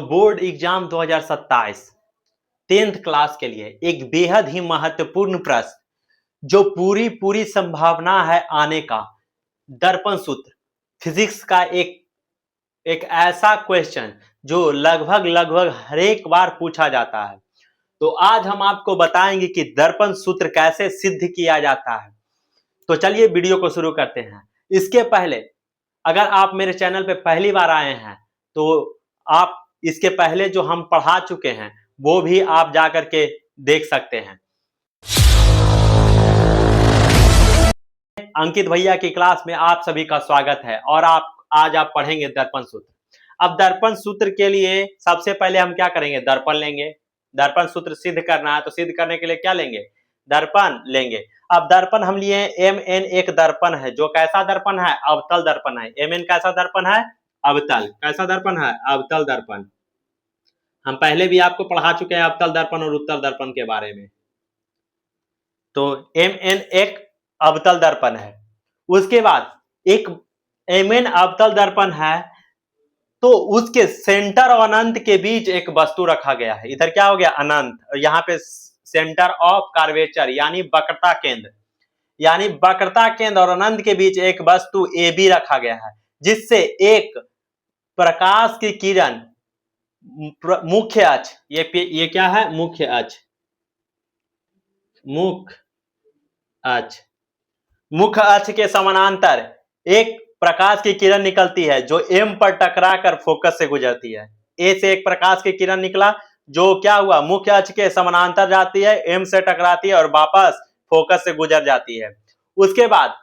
Board exam 2027 10th class के लिए एक बेहद ही महत्वपूर्ण प्रश्न जो पूरी संभावना है आने का, दर्पण सूत्र फिजिक्स का एक ऐसा क्वेश्चन जो लगभग हर एक बार पूछा जाता है। तो आज हम आपको बताएंगे कि दर्पण सूत्र कैसे सिद्ध किया जाता है। तो चलिए वीडियो को शुरू करते हैं। इसके पहले अगर आप मेरे चैनल पे पहली बार आए हैं तो आप इसके पहले जो हम पढ़ा चुके हैं वो भी आप जाकर के देख सकते हैं। अंकित भैया की क्लास में आप सभी का स्वागत है और आज आप पढ़ेंगे दर्पण सूत्र। अब दर्पण सूत्र के लिए सबसे पहले हम क्या करेंगे, दर्पण लेंगे। दर्पण सूत्र सिद्ध करना है तो सिद्ध करने के लिए क्या लेंगे, दर्पण लेंगे। अब दर्पण हम लिए mn एक दर्पण है जो कैसा दर्पण है, अवतल दर्पण है। mn कैसा दर्पण है, अवतल। कैसा दर्पण है, अवतल दर्पण। हम पहले भी आपको पढ़ा चुके हैं अवतल दर्पण और उत्तल दर्पण के बारे में। तो mn एक अवतल दर्पण है। उसके बाद एक mn अवतल दर्पण है तो उसके सेंटर और अनंत के बीच एक वस्तु रखा गया है। इधर क्या हो गया, अनंत, और यहाँ पे सेंटर ऑफ कर्वेचर यानी वक्रता केंद्र, यानी वक्रता केंद्र और अनंत के बीच एक वस्तु AB रखा गया है जिससे एक प्रकाश की किरण मुख्य अक्ष, ये क्या है, मुख्य अक्ष, मुख्य अक्ष के समानांतर एक प्रकाश की किरण निकलती है जो M पर टकराकर फोकस से गुजरती है। A से एक प्रकाश की किरण निकला जो क्या हुआ, मुख्य अक्ष के समानांतर जाती है, M से टकराती है और वापस फोकस से गुजर जाती है। उसके बाद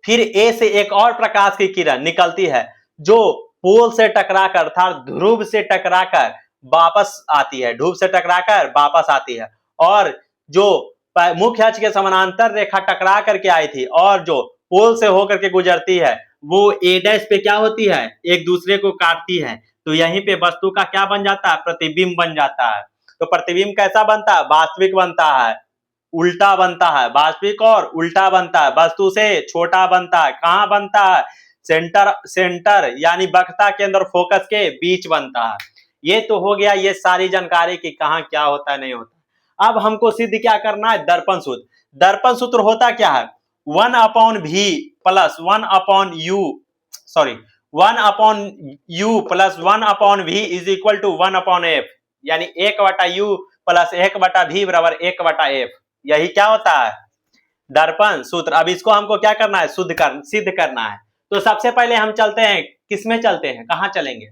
फिर A से एक और प्रकाश की किरण निकलती है जो पोल से टकराकर अर्थात ध्रुव से टकराकर वापस आती है, ध्रुव से टकराकर वापस आती है। और जो मुख्य अक्ष के समानांतर रेखा टकरा करके आई थी और जो पोल से होकर के गुजरती है वो A' पे क्या होती है, एक दूसरे को काटती है। तो यहीं पे वस्तु का क्या बन जाता है, प्रतिबिंब बन जाता है। तो प्रतिबिंब कैसा बनता है, वास्तविक बनता है, उल्टा बनता है, वास्तविक और उल्टा बनता है, वस्तु से छोटा बनता है। कहां बनता है, सेंटर यानी वक्रता केंद्र और फोकस के बीच बनता है। ये तो हो गया ये सारी जानकारी कि कहां क्या होता है, नहीं होता। अब हमको सिद्ध क्या करना है, दर्पण सूत्र। दर्पण सूत्र होता क्या है, 1/v plus 1/u plus 1/v is equal to 1/f, यानी 1/u प्लस 1/v बराबर 1/f। यही क्या होता है, दर्पण सूत्र। अब इसको हमको क्या करना है, सिद्ध करना है। तो सबसे पहले हम चलते हैं, किसमें चलते हैं, कहां चलेंगे,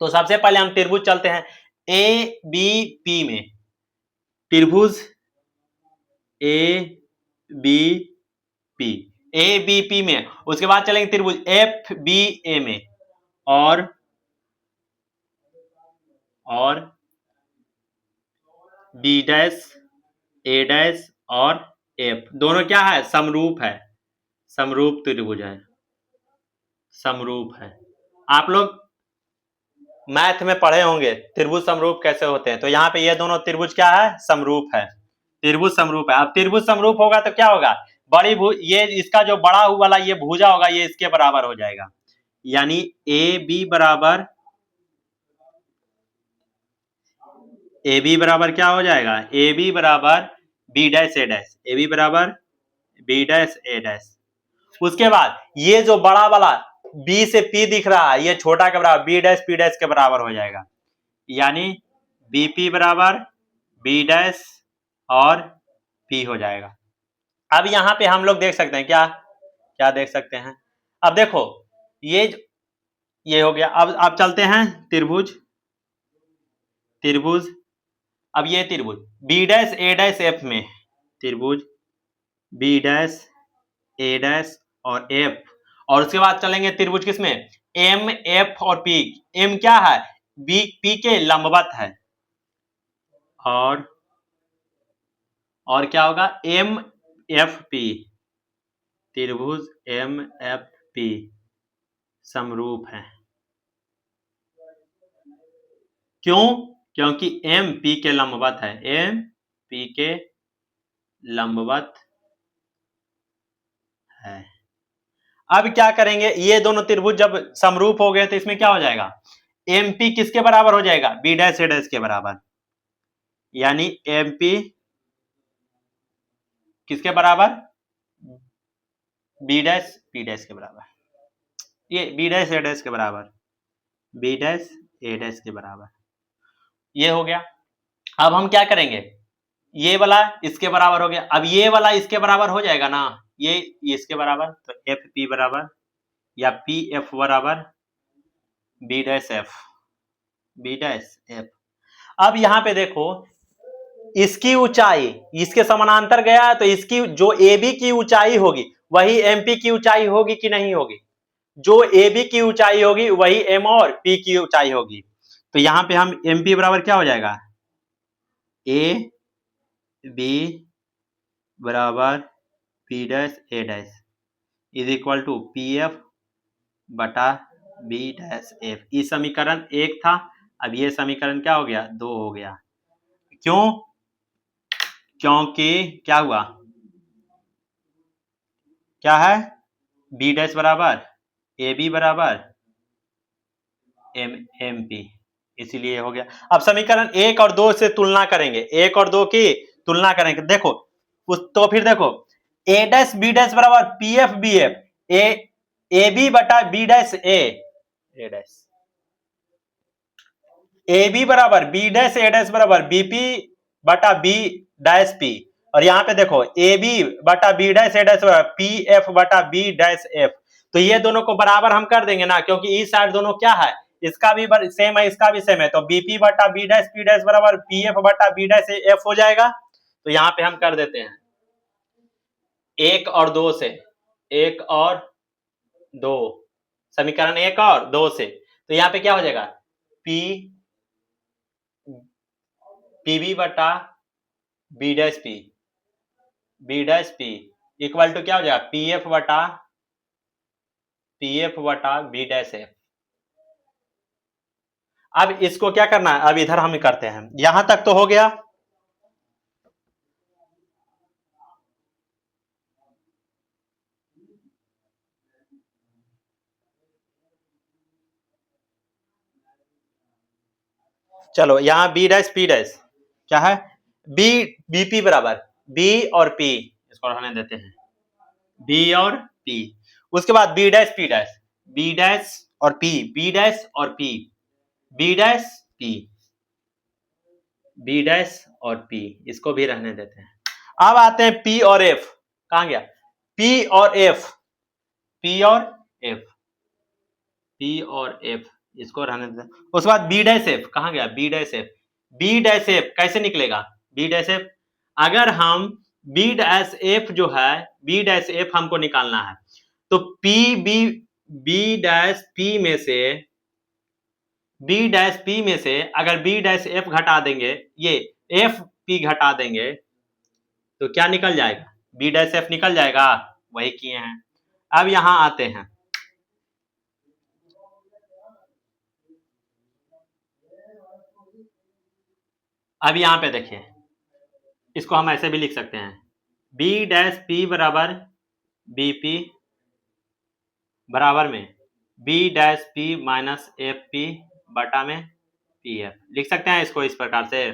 तो सबसे पहले हम त्रिभुज चलते हैं ABP में, त्रिभुज ABP में। उसके बाद चलेंगे त्रिभुज FBA में और B' A' और F दोनों क्या है, समरूप है, समरूप त्रिभुज है, समरूप है। आप लोग मैथ में पढ़े होंगे त्रिभुज समरूप कैसे होते हैं। तो यहाँ पे ये दोनों त्रिभुज क्या है, समरूप है, त्रिभुज समरूप है। अब त्रिभुज समरूप होगा तो क्या होगा, बड़ी ये इसका जो बड़ा वाला ये भुजा होगा ये इसके बराबर हो जाएगा, यानी AB बराबर क्या हो जाएगा, AB बराबर B' A', AB बराबर B' A'। उसके बाद ये जो बड़ा वाला B से P दिख रहा है ये छोटा के बराबर B' P' के बराबर हो जाएगा, यानी BP बराबर B' और P हो जाएगा। अब यहाँ पे हम लोग देख सकते हैं क्या देख सकते हैं। अब देखो ये हो गया। अब चलते हैं त्रिभुज। अब ये त्रिभुज B' A' F में, त्रिभुज B' A' और F, और उसके बाद चलेंगे त्रिभुज किसमें, M F और P। M क्या है, P के लंबवत है, और क्या होगा, M F P, त्रिभुज M F P समरूप है। क्यों, क्योंकि M P के लंबवत है, M P के लंबवत है। अब क्या करेंगे, ये दोनों त्रिभुज जब समरूप हो गए तो इसमें क्या हो जाएगा, एमपी किसके बराबर हो जाएगा? बी डैश ए डैश के बराबर, यानी एमपी किसके बराबर? बी डैश के बराबर, ये बी डैश ए डैश के बराबर, बी डैश ए डैश के बराबर, ये हो गया। अब हम क्या करेंगे, ये वाला इसके बराबर हो गया, अब ये वाला इसके बराबर हो जाएगा ना, ये इसके बराबर, तो एफ पी बराबर या पी एफ बराबर B dash F, B dash F. अब यहां पे देखो, इसकी ऊंचाई इसके समानांतर गया, तो इसकी जो ए बी की ऊंचाई होगी वही एमपी की ऊंचाई होगी कि नहीं होगी? जो ए बी की ऊंचाई होगी वही एम और पी की ऊंचाई होगी। तो यहां पे हम एमपी बराबर क्या हो जाएगा, ए बी बराबर P dash A dash is equal to P F बटा बी डैश एफ। ये समीकरण 1 था, अब ये समीकरण क्या हो गया, 2 हो गया। क्यों? क्योंकि क्या हुआ, क्या है, बी डैश बराबर ए बी बराबर एम पी, इसीलिए हो गया। अब समीकरण 1 और 2 से तुलना करेंगे, 1 और 2 की तुलना करेंगे। देखो तो फिर देखो, ए डैश बी डैश बराबर P F B F, A B बटा B dash A dash, A B बराबर बी डैश ए डैश बराबर बीपी बटा बी डैश पी, और यहाँ पे देखो ए बी बटा बी डैश ए डैश बराबर पी एफ बटा बी डैश एफ। तो ये दोनों को बराबर हम कर देंगे ना, क्योंकि इस साइड दोनों क्या है, इसका भी सेम है इसका भी सेम है, तो बीपी बटा बी डैश पी डैश बराबर पी एफ बटा बी डैश एफ हो जाएगा। तो यहाँ पे हम कर देते हैं 1 और 2 से, 1 और 2, समीकरण 1 और 2 से, तो यहाँ पे क्या हो जाएगा, पीबी बटा B dash P, B dash P equal to क्या हो जाएगा, पी एफ बटा बी डैश एफ। अब इसको क्या करना है, अब इधर हम करते हैं, यहां तक तो हो गया। चलो यहां बी डैश पी डैश क्या है, बी बीपी बराबर बी और पी, इसको रहने देते हैं, बी और पी। उसके बाद B dash P dash, B dash और पी, बी डैश और P, B dash P, B dash और पी, इसको भी रहने देते हैं। अब आते हैं पी और एफ, कहां गया, पी और एफ, पी और एफ, पी और एफ, इसको रहने देते हैं। उसके बाद बी डैश एफ, कहां गया, B dash F, B dash F कैसे निकलेगा, बी डैश एफ, अगर हम बी डैश एफ जो है, बी डैश एफ हमको निकालना है, तो P B, B dash P में से, बी डैश पी में से अगर बी डैश एफ घटा देंगे, ये एफ पी घटा देंगे, तो क्या निकल जाएगा, बी डैश एफ निकल जाएगा, वही किए हैं। अब यहां आते हैं, अब यहां पे देखिए, इसको हम ऐसे भी लिख सकते हैं, बी डैश पी बराबर बीपी बराबर में B dash P minus F P बटा में पी एफ, लिख सकते हैं इसको इस प्रकार से।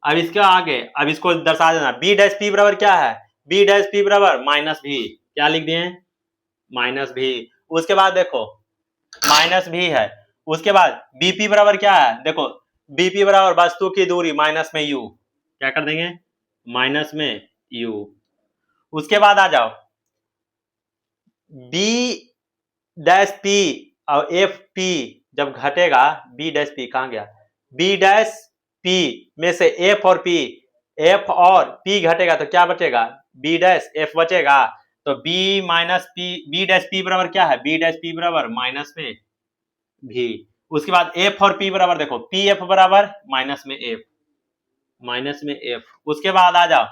अब इसके आगे, अब इसको दर्शा देना, बी डैश पी बराबर क्या है, बी डैश पी बराबर माइनस भी, क्या लिख दिए, माइनस भी। उसके बाद देखो माइनस भी है, उसके बाद बीपी बराबर क्या है, देखो बीपी बराबर वस्तु की दूरी माइनस में यू, क्या कर देंगे, माइनस में यू। उसके बाद आ जाओ, बी डैश पी और एफ पी जब घटेगा, बी डैश पी कहां गया, बी डैश पी में से एफ और पी, एफ और पी घटेगा तो क्या बचेगा, बी डैश एफ बचेगा। तो B minus P, B dash P बराबर क्या है, बी डैश पी बराबर माइनस में भी। उसके बाद एफ और पी बराबर देखो, पी एफ बराबर माइनस में एफ, माइनस में एफ। उसके बाद आ जाओ,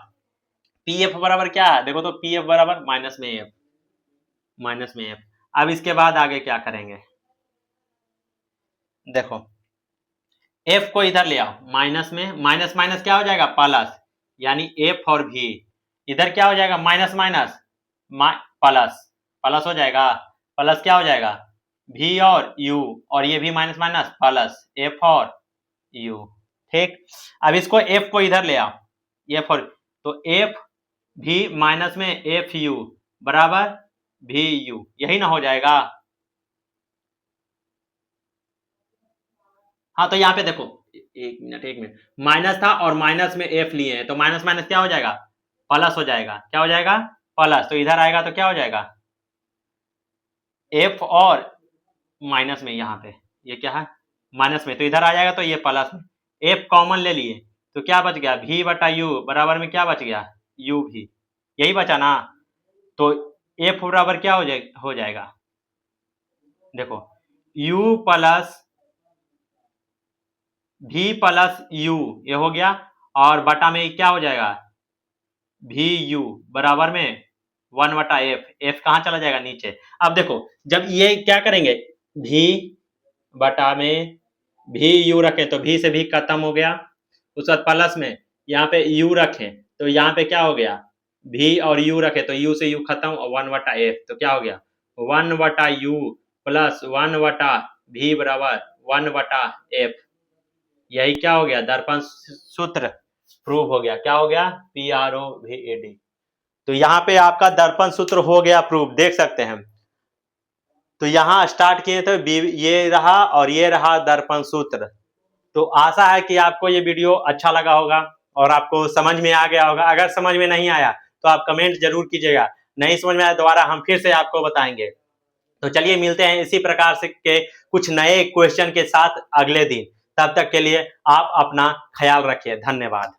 पी एफ बराबर क्या है, देखो तो पी एफ बराबर माइनस में एफ, माइनस में एफ। अब इसके बाद आगे क्या करेंगे, देखो एफ को इधर ले आओ, माइनस में माइनस माइनस क्या हो जाएगा, प्लस, यानी एफ और भी, इधर क्या हो जाएगा, माइनस माइनस प्लस, प्लस हो जाएगा, प्लस क्या हो जाएगा, भी और यू, और ये भी माइनस माइनस प्लस एफ और यू। ठीक, अब इसको एफ को इधर ले आओ, एफ और, तो एफ भी माइनस में एफ यू बराबर भी यू, यही ना हो जाएगा। हाँ तो यहाँ पे देखो, एक मिनट, माइनस था और माइनस में एफ लिए हैं, तो माइनस माइनस क्या हो जाएगा, प्लस हो जाएगा। क्या हो जाएगा, प्लस। तो इधर आएगा तो क्या हो जाएगा, एफ और माइनस में, यहाँ पे ये क्या है माइनस में, तो इधर आ जाएगा तो ये प्लस में। एफ कॉमन ले लिए तो क्या बच गया, भी बटा यू बराबर में क्या बच गया, यू भी, यही बचा ना। तो एफ बराबर क्या हो जाएगा, देखो u प्लस भी प्लस यू, ये हो गया, और बटा में क्या हो जाएगा, भी यू बराबर में 1 बटा एफ, एफ कहाँ चला जाएगा, नीचे। अब देखो जब ये क्या करेंगे, भी बटा में भी यू रखें तो भी से भी खत्म हो गया, उसके बाद प्लस में यहाँ पे यू रखें तो यहाँ पे क्या हो गया, भी और यू रखे तो यू से यू खत्म, और 1 बटा एफ, तो क्या हो गया 1 बटा यू प्लस 1 बटा भी बराबर 1 बटा एफ। यही क्या हो गया, दर्पण सूत्र प्रूव हो गया। क्या हो गया, PROVAD। तो यहाँ पे आपका दर्पण सूत्र हो गया प्रूव, देख सकते हैं। तो यहाँ स्टार्ट किए थे, ये रहा और ये रहा दर्पण सूत्र। तो आशा है कि आपको ये वीडियो अच्छा लगा होगा और आपको समझ में आ गया होगा। अगर समझ में नहीं आया तो आप कमेंट जरूर कीजिएगा, नहीं समझ में आया दोबारा हम फिर से आपको बताएंगे। तो चलिए मिलते हैं इसी प्रकार से के कुछ नए क्वेश्चन के साथ अगले दिन। तब तक के लिए आप अपना ख्याल रखिए, धन्यवाद।